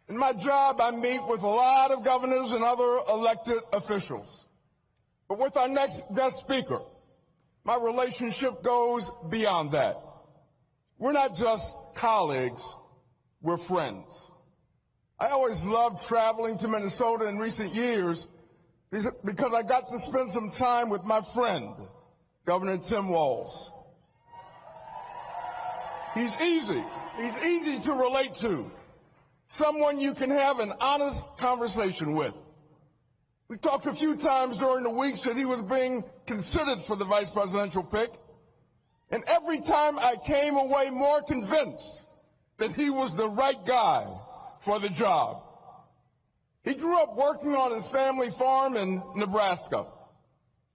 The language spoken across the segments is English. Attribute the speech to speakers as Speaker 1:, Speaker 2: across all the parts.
Speaker 1: In my job, I meet with a lot of governors and other elected officials. But with our next guest speaker, my relationship goes beyond that. We're not just colleagues, we're friends. I always loved traveling to Minnesota in recent years because I got to spend some time with my friend, Governor Tim Walz. He's easy to relate to, someone you can have an honest conversation with. We talked a few times during the weeks that he was being considered for the vice presidential pick, and every time I came away more convinced that he was the right guy for the job. He grew up working on his family farm in Nebraska.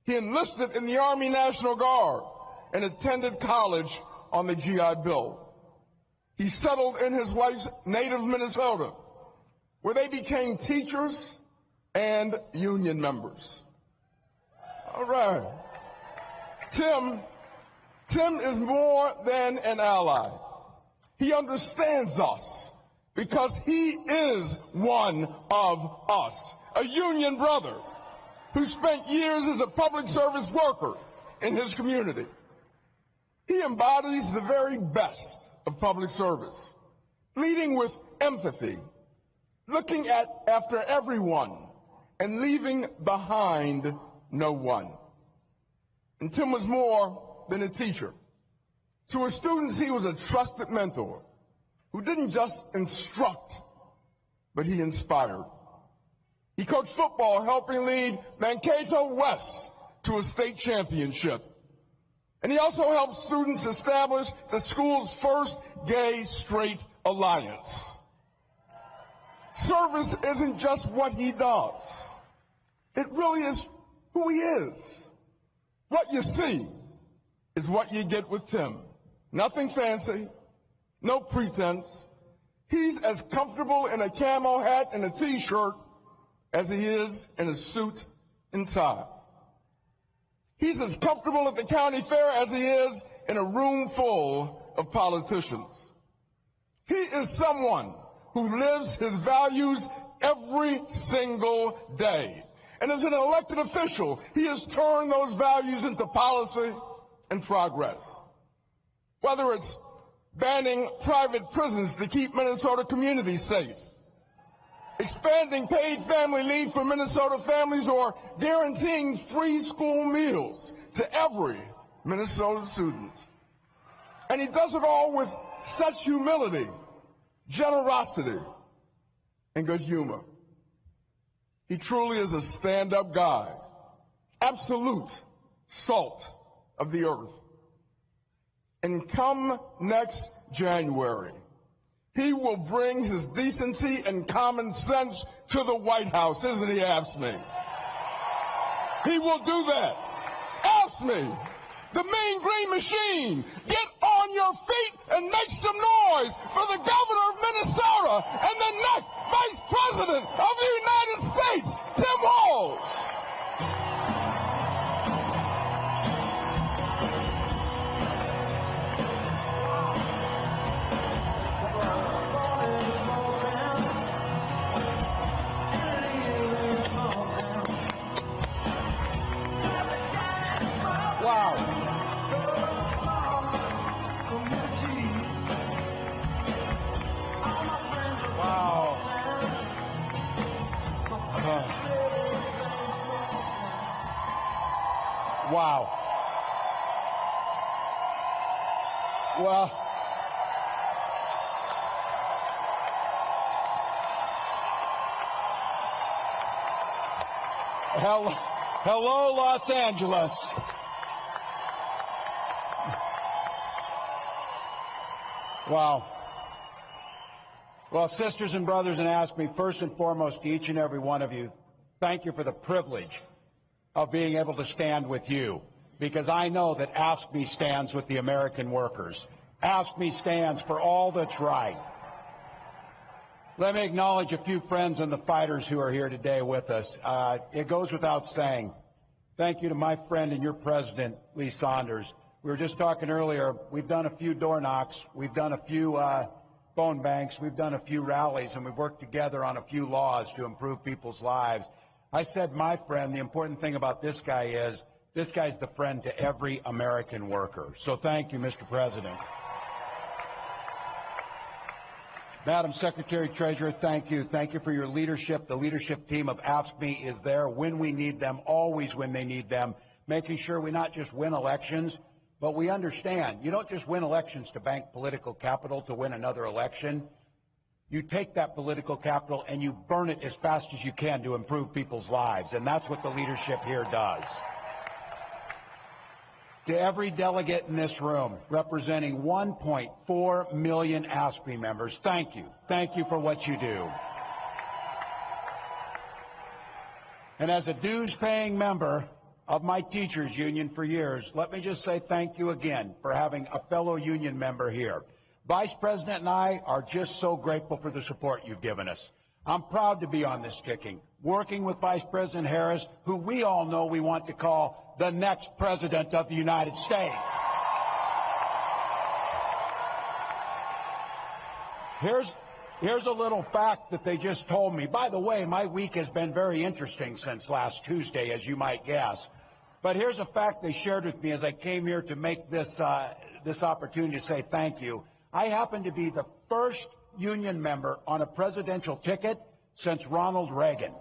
Speaker 1: He enlisted in the Army National Guard and attended college on the GI Bill. He settled in his wife's native Minnesota, where they became teachers and union members. All right. Tim is more than an ally. He understands us because he is one of us, a union brother who spent years as a public service worker in his community. He embodies the very best of public service, leading with empathy, looking after everyone, and leaving behind no one. And Tim was more than a teacher. To his students, he was a trusted mentor who didn't just instruct, but he inspired. He coached football, helping lead Mankato West to a state championship. And he also helped students establish the school's first gay straight alliance. Service isn't just what he does. It really is who he is. What you see is what you get with Tim. Nothing fancy, no pretense. He's as comfortable in a camo hat and a t-shirt as he is in a suit and tie. He's as comfortable at the county fair as he is in a room full of politicians. He is someone who lives his values every single day. And as an elected official, he has turned those values into policy and progress. Whether it's banning private prisons to keep Minnesota communities safe, expanding paid family leave for Minnesota families, or guaranteeing free school meals to every Minnesota student. And he does it all with such humility, generosity, and good humor. He truly is a stand-up guy, absolute salt of the earth. And come next January, he will bring his decency and common sense to the White House, isn't he, AFSCME? He will do that. AFSCME, the Mean Green Machine, get on your feet and make some noise for the governor of Minnesota and the next vice president of the United States, Tim Walz.
Speaker 2: Wow. Wow. Wow. Well, hello, Los Angeles. Wow. Well, sisters and brothers in AFSCME, first and foremost, to each and every one of you, thank you for the privilege of being able to stand with you, because I know that AFSCME stands with the American workers. AFSCME stands for all that's right. Let me acknowledge a few friends and the fighters who are here today with us. It goes without saying, thank you to my friend and your president, Lee Saunders. We were just talking earlier, we've done a few door knocks, we've done a few phone banks. We've done a few rallies, and we've worked together on a few laws to improve people's lives. I said, my friend, the important thing about this guy is this guy's the friend to every American worker. So thank you, Mr. President. Madam Secretary Treasurer, thank you. Thank you for your leadership. The leadership team of AFSCME is there when we need them, always when they need them, making sure we not just win elections, but we understand you don't just win elections to bank political capital to win another election. You take that political capital and you burn it as fast as you can to improve people's lives, and that's what the leadership here does. To every delegate in this room representing 1.4 million AFSCME members, thank you. Thank you for what you do. And as a dues-paying member of my teachers union for years, let me just say thank you again for having a fellow union member here. Vice President and I are just so grateful for the support you've given us. I'm proud to be on this ticking, working with Vice President Harris, who we all know we want to call the next President of the United States. Here's a little fact that they just told me. By the way, my week has been very interesting since last Tuesday, as you might guess. But here's a fact they shared with me as I came here to make this opportunity to say thank you. I happen to be the first union member on a presidential ticket since Ronald Reagan.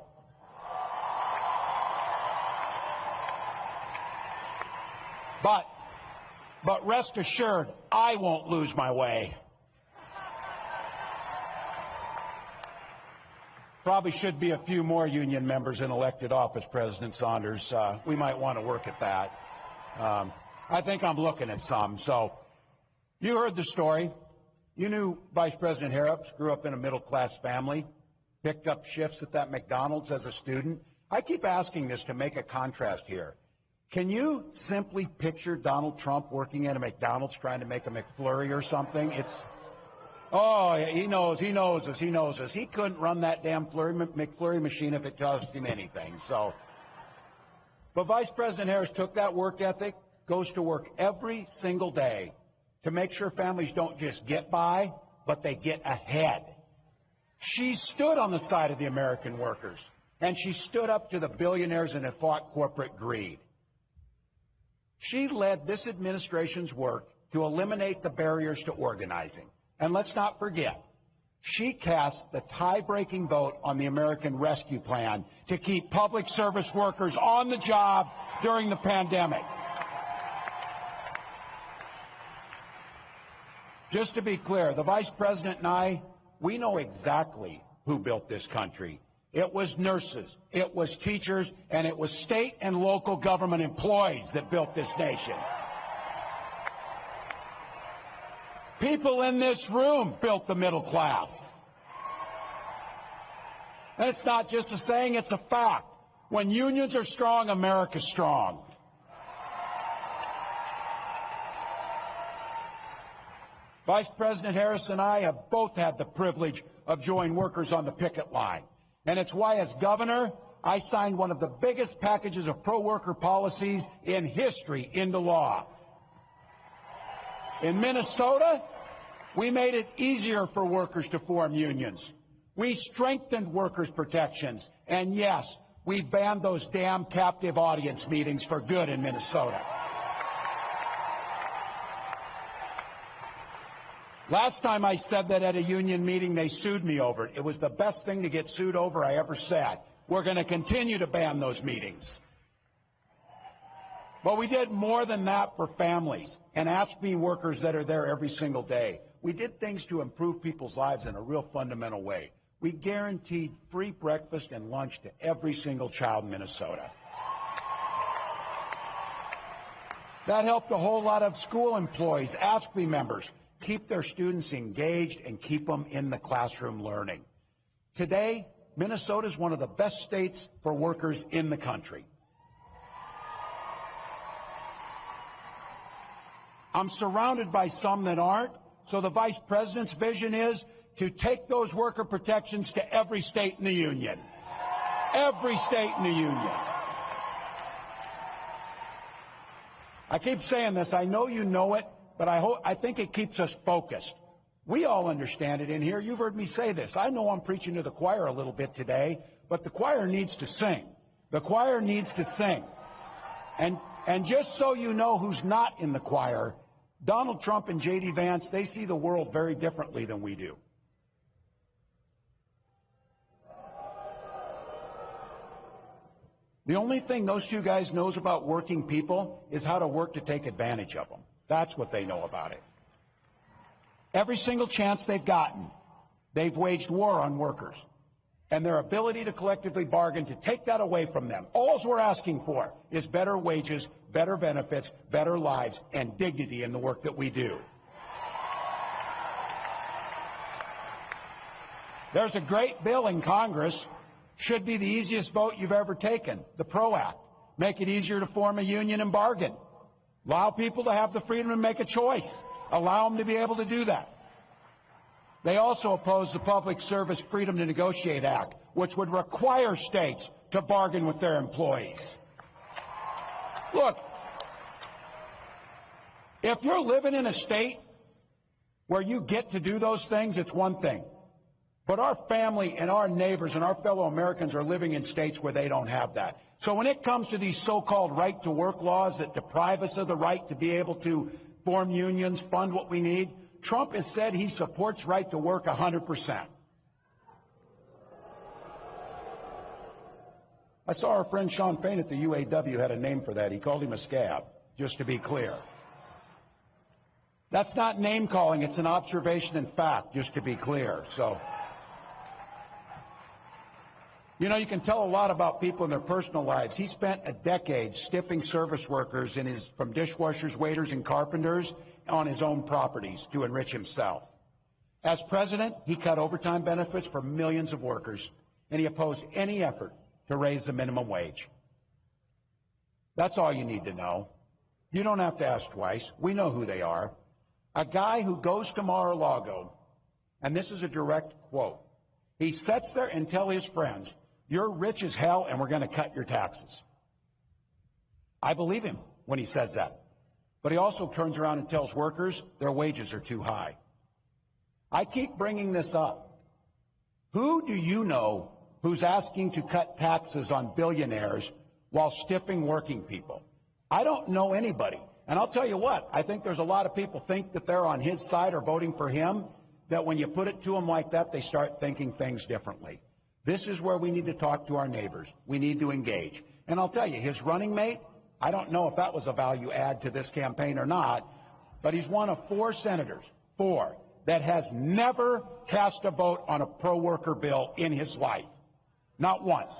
Speaker 2: But rest assured, I won't lose my way. Probably should be a few more union members in elected office, President Saunders. We might want to work at that. I think I'm looking at some. So you heard the story. You knew Vice President Harris grew up in a middle-class family, picked up shifts at that McDonald's as a student. I keep asking this to make a contrast here. Can you simply picture Donald Trump working at a McDonald's trying to make a McFlurry or something? Oh, he knows us. He couldn't run that damn McFlurry machine if it cost him anything. But Vice President Harris took that work ethic, goes to work every single day to make sure families don't just get by, but they get ahead. She stood on the side of the American workers, and she stood up to the billionaires and fought corporate greed. She led this administration's work to eliminate the barriers to organizing. And let's not forget, she cast the tie-breaking vote on the American Rescue Plan to keep public service workers on the job during the pandemic. Just to be clear, the Vice President and I, we know exactly who built this country. It was nurses, it was teachers, and it was state and local government employees that built this nation. People in this room built the middle class. And it's not just a saying, it's a fact. When unions are strong, America's strong. Vice President Harris and I have both had the privilege of joining workers on the picket line. And it's why, as governor, I signed one of the biggest packages of pro-worker policies in history into law. In Minnesota, we made it easier for workers to form unions. We strengthened workers' protections. And yes, we banned those damn captive audience meetings for good in Minnesota. Last time I said that at a union meeting, they sued me over it. It was the best thing to get sued over I ever said. We're going to continue to ban those meetings. But we did more than that for families and AFSCME workers that are there every single day. We did things to improve people's lives in a real fundamental way. We guaranteed free breakfast and lunch to every single child in Minnesota. That helped a whole lot of school employees, AFSCME members, keep their students engaged and keep them in the classroom learning. Today, Minnesota is one of the best states for workers in the country. I'm surrounded by some that aren't, so the Vice President's vision is to take those worker protections to every state in the union. Every state in the union. I keep saying this, I know you know it, but I think it keeps us focused. We all understand it in here. You've heard me say this. I know I'm preaching to the choir a little bit today, but the choir needs to sing. The choir needs to sing. And just so you know who's not in the choir, Donald Trump and J.D. Vance, they see the world very differently than we do. The only thing those two guys knows about working people is how to work to take advantage of them. That's what they know about it. Every single chance they've gotten, they've waged war on workers and their ability to collectively bargain to take that away from them. All we're asking for is better wages, better benefits, better lives, and dignity in the work that we do. There's a great bill in Congress. Should be the easiest vote you've ever taken, the PRO Act. Make it easier to form a union and bargain. Allow people to have the freedom to make a choice. Allow them to be able to do that. They also oppose the Public Service Freedom to Negotiate Act, which would require states to bargain with their employees. Look, if you're living in a state where you get to do those things, it's one thing. But our family and our neighbors and our fellow Americans are living in states where they don't have that. So when it comes to these so-called right-to-work laws that deprive us of the right to be able to form unions, fund what we need, Trump has said he supports right to work 100%. I saw our friend Sean Fain at the UAW had a name for that. He called him a scab, just to be clear. That's not name calling, it's an observation and fact, just to be clear. So, you know, you can tell a lot about people in their personal lives. He spent a decade stiffing service workers from dishwashers, waiters, and carpenters on his own properties to enrich himself. As president, he cut overtime benefits for millions of workers, and he opposed any effort to raise the minimum wage. That's all you need to know. You don't have to ask twice. We know who they are. A guy who goes to Mar-a-Lago, and this is a direct quote, he sits there and tells his friends, "You're rich as hell and we're going to cut your taxes." I believe him when he says that. But he also turns around and tells workers their wages are too high. I keep bringing this up. Who do you know who's asking to cut taxes on billionaires while stiffing working people? I don't know anybody. And I'll tell you what, I think there's a lot of people think that they're on his side or voting for him, that when you put it to them like that, they start thinking things differently. This is where we need to talk to our neighbors. We need to engage. And I'll tell you, his running mate, I don't know if that was a value add to this campaign or not, but he's one of 4 senators, 4, that has never cast a vote on a pro-worker bill in his life. Not once.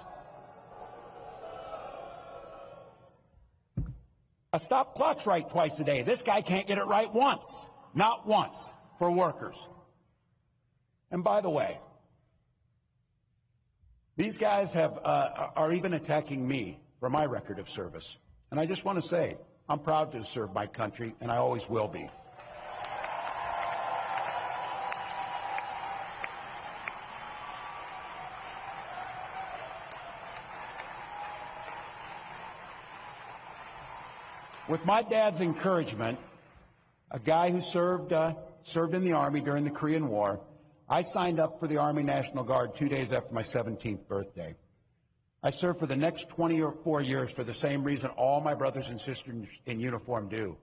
Speaker 2: A stop clock's right twice a day. This guy can't get it right once. Not once for workers. And by the way, these guys are even attacking me for my record of service. And I just want to say, I'm proud to serve my country, and I always will be. With my dad's encouragement, a guy who served in the Army during the Korean War, I signed up for the Army National Guard 2 days after my 17th birthday. I served for the next 24 years for the same reason all my brothers and sisters in uniform do.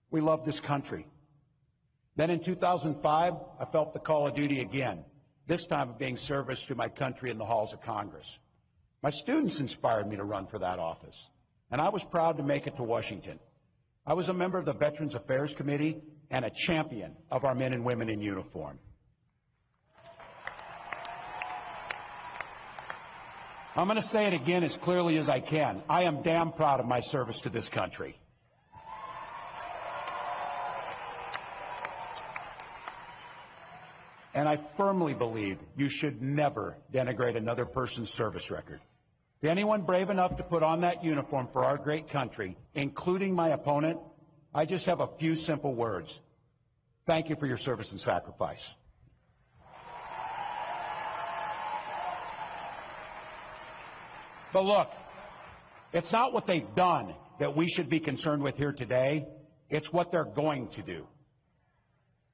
Speaker 2: We love this country. Then in 2005, I felt the call of duty again, this time of being service to my country in the halls of Congress. My students inspired me to run for that office, and I was proud to make it to Washington. I was a member of the Veterans Affairs Committee and a champion of our men and women in uniform. I'm going to say it again as clearly as I can. I am damn proud of my service to this country. And I firmly believe you should never denigrate another person's service record. To anyone brave enough to put on that uniform for our great country, including my opponent, I just have a few simple words. Thank you for your service and sacrifice. But look, it's not what they've done that we should be concerned with here today. It's what they're going to do.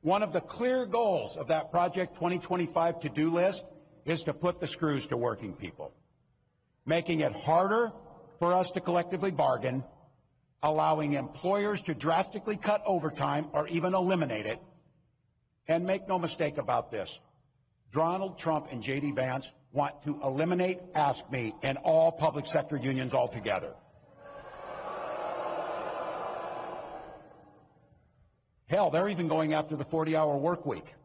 Speaker 2: One of the clear goals of that Project 2025 to-do list is to put the screws to working people, making it harder for us to collectively bargain, allowing employers to drastically cut overtime or even eliminate it. And make no mistake about this, Donald Trump and J.D. Vance want to eliminate Ask Me and all public sector unions altogether. Hell, they're even going after the 40-hour work week.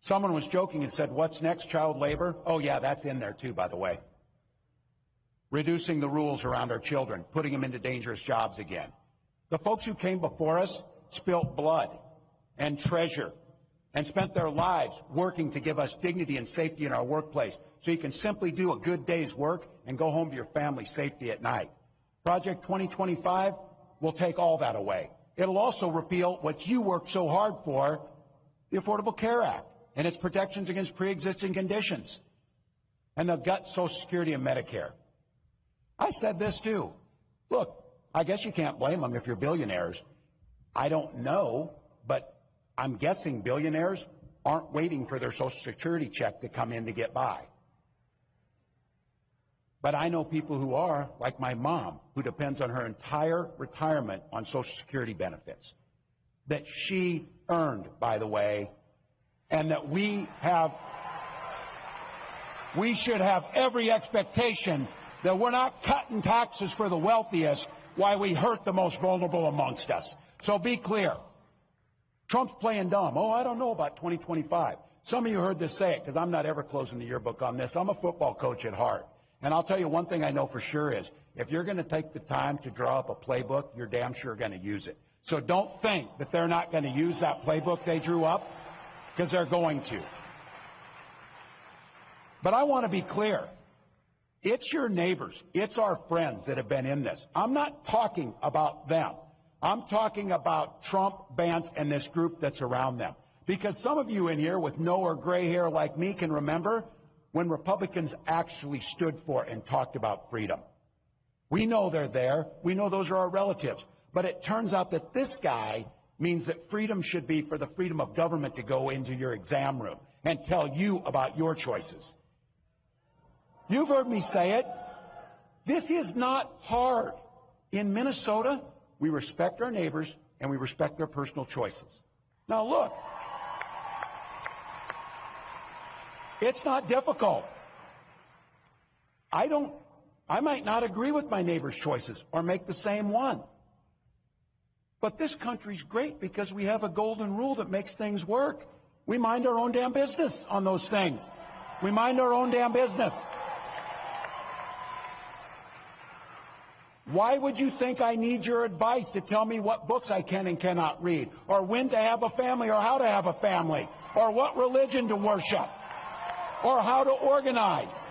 Speaker 2: Someone was joking and said, what's next, child labor? Oh, yeah, that's in there too, by the way. Reducing the rules around our children, putting them into dangerous jobs again. The folks who came before us spilt blood and treasure and spent their lives working to give us dignity and safety in our workplace so you can simply do a good day's work and go home to your family safely at night. Project 2025 will take all that away. It'll also repeal what you worked so hard for, the Affordable Care Act and its protections against pre-existing conditions. And they'll gut Social Security and Medicare. I said this too. Look, I guess you can't blame them if you're billionaires. I don't know, but I'm guessing billionaires aren't waiting for their Social Security check to come in to get by. But I know people who are, like my mom, who depends on her entire retirement on Social Security benefits, that she earned, by the way, and that we should have every expectation that we're not cutting taxes for the wealthiest while we hurt the most vulnerable amongst us. So be clear. Trump's playing dumb. Oh, I don't know about 2025. Some of you heard this say it, because I'm not ever closing the yearbook on this. I'm a football coach at heart. And I'll tell you one thing I know for sure is, if you're going to take the time to draw up a playbook, you're damn sure going to use it. So don't think that they're not going to use that playbook they drew up, because they're going to. But I want to be clear. It's your neighbors. It's our friends that have been in this. I'm not talking about them. I'm talking about Trump, Vance, and this group that's around them. Because some of you in here with no or gray hair like me can remember when Republicans actually stood for and talked about freedom. We know they're there. We know those are our relatives. But it turns out that this guy means that freedom should be for the freedom of government to go into your exam room and tell you about your choices. You've heard me say it. This is not hard. In Minnesota, we respect our neighbors and we respect their personal choices. Now look, it's not difficult. I might not agree with my neighbor's choices or make the same one. But this country's great because we have a golden rule that makes things work. We mind our own damn business on those things. We mind our own damn business. Why would you think I need your advice to tell me what books I can and cannot read, or when to have a family, or how to have a family, or what religion to worship, or how to organize?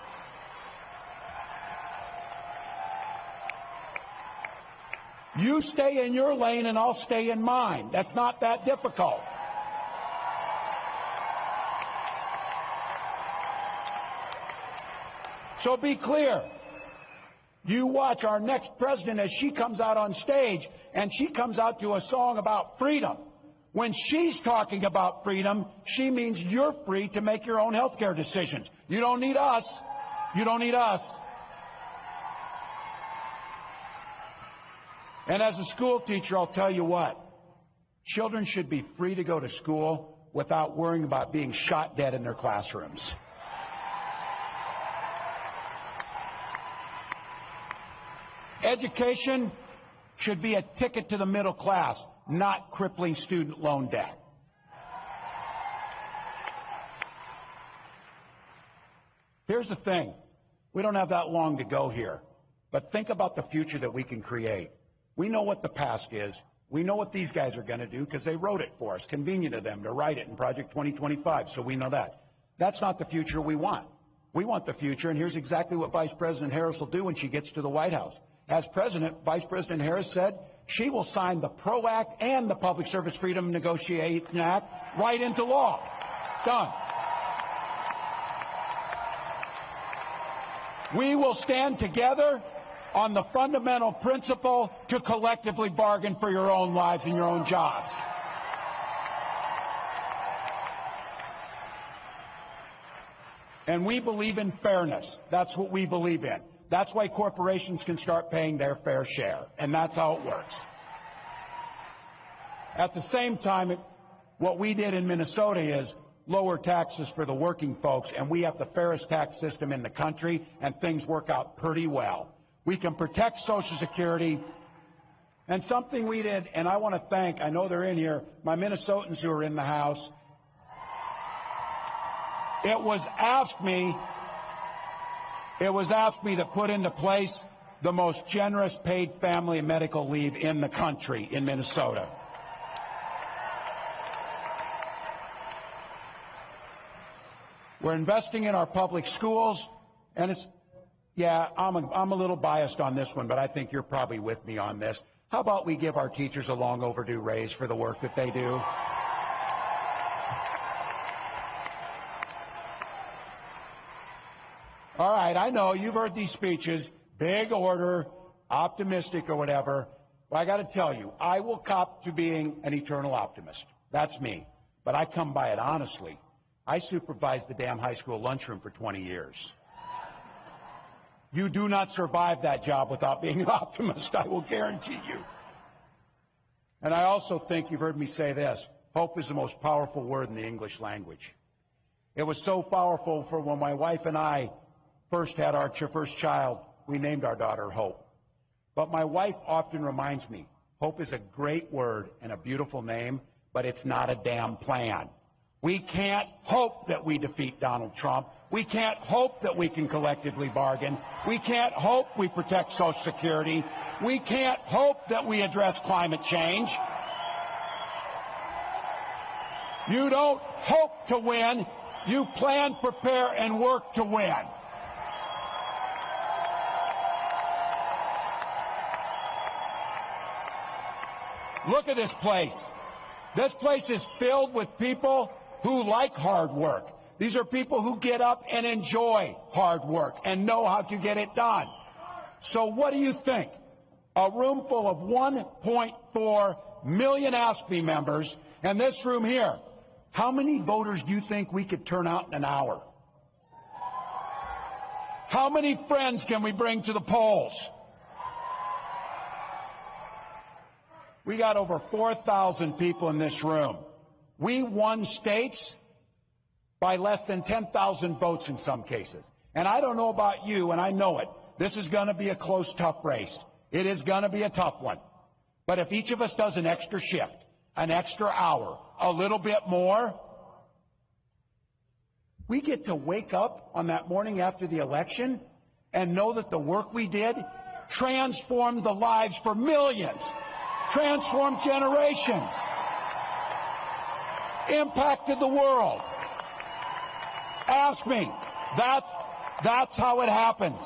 Speaker 2: You stay in your lane and I'll stay in mine. That's not that difficult. So be clear. You watch our next president as she comes out on stage, and she comes out to a song about freedom. When she's talking about freedom, she means you're free to make your own health care decisions. You don't need us. You don't need us. And as a school teacher, I'll tell you what. Children should be free to go to school without worrying about being shot dead in their classrooms. Education should be a ticket to the middle class, not crippling student loan debt. Here's the thing. We don't have that long to go here. But think about the future that we can create. We know what the past is. We know what these guys are going to do because they wrote it for us. Convenient of them to write it in Project 2025, so we know that. That's not the future we want. We want the future, and here's exactly what Vice President Harris will do when she gets to the White House. As president, Vice President Harris said she will sign the PRO Act and the Public Service Freedom Negotiation Act right into law. Done. We will stand together on the fundamental principle to collectively bargain for your own lives and your own jobs. And we believe in fairness. That's what we believe in. That's why corporations can start paying their fair share. And that's how it works. At the same time, what we did in Minnesota is lower taxes for the working folks, and we have the fairest tax system in the country, and things work out pretty well. We can protect Social Security. And something we did, and I want to thank, I know they're in here, my Minnesotans who are in the House. It was asked me to put into place the most generous paid family and medical leave in the country in Minnesota. We're investing in our public schools, and it's, yeah, I'm a little biased on this one, but I think you're probably with me on this. How about we give our teachers a long overdue raise for the work that they do? All right, I know you've heard these speeches, big order, optimistic or whatever. Well, I got to tell you, I will cop to being an eternal optimist. That's me. But I come by it honestly. I supervised the damn high school lunchroom for 20 years. You do not survive that job without being an optimist, I will guarantee you. And I also think you've heard me say this, hope is the most powerful word in the English language. It was so powerful for when my wife and I first had our first child, we named our daughter Hope. But my wife often reminds me, hope is a great word and a beautiful name, but it's not a damn plan. We can't hope that we defeat Donald Trump. We can't hope that we can collectively bargain. We can't hope we protect Social Security. We can't hope that we address climate change. You don't hope to win. You plan, prepare, and work to win. Look at this place. This place is filled with people who like hard work. These are people who get up and enjoy hard work and know how to get it done. So what do you think? A room full of 1.4 million AFSCME members, and this room here, how many voters do you think we could turn out in an hour? How many friends can we bring to the polls? We got over 4,000 people in this room. We won states by less than 10,000 votes in some cases. And I don't know about you, and I know it. This is going to be a close, tough race. It is going to be a tough one. But if each of us does an extra shift, an extra hour, a little bit more, we get to wake up on that morning after the election and know that the work we did transformed the lives for millions, transformed generations, impacted the world. Ask me. That's how it happens.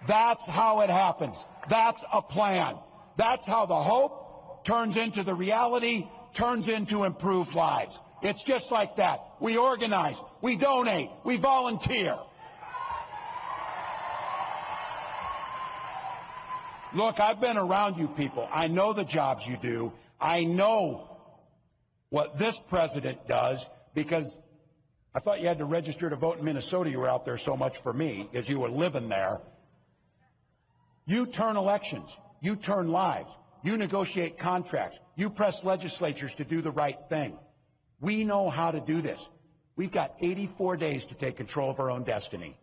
Speaker 2: That's how it happens. That's a plan. That's how the hope turns into the reality, turns into improved lives. It's just like that. We organize, we donate, we volunteer. Look, I've been around you people. I know the jobs you do. I know what this president does, because I thought you had to register to vote in Minnesota. You were out there so much for me because you were living there. You turn elections. You turn lives. You negotiate contracts. You press legislatures to do the right thing. We know how to do this. We've got 84 days to take control of our own destiny.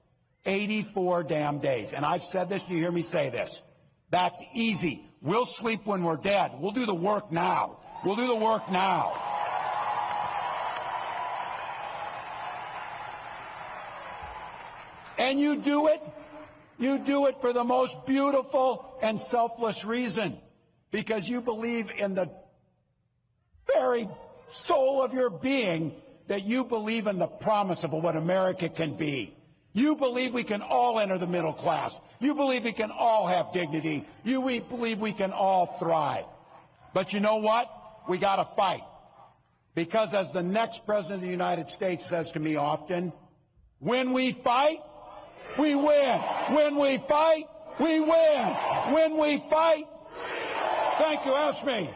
Speaker 2: 84 damn days. And I've said this, you hear me say this. That's easy. We'll sleep when we're dead. We'll do the work now. We'll do the work now. And you do it for the most beautiful and selfless reason, because you believe in the very soul of your being that you believe in the promise of what America can be. You believe we can all enter the middle class. You believe we can all have dignity. You believe we can all thrive. But you know what? We got to fight. Because as the next president of the United States says to me often, when we fight, we win. When we fight, we win. When we fight, thank you, AFSCME.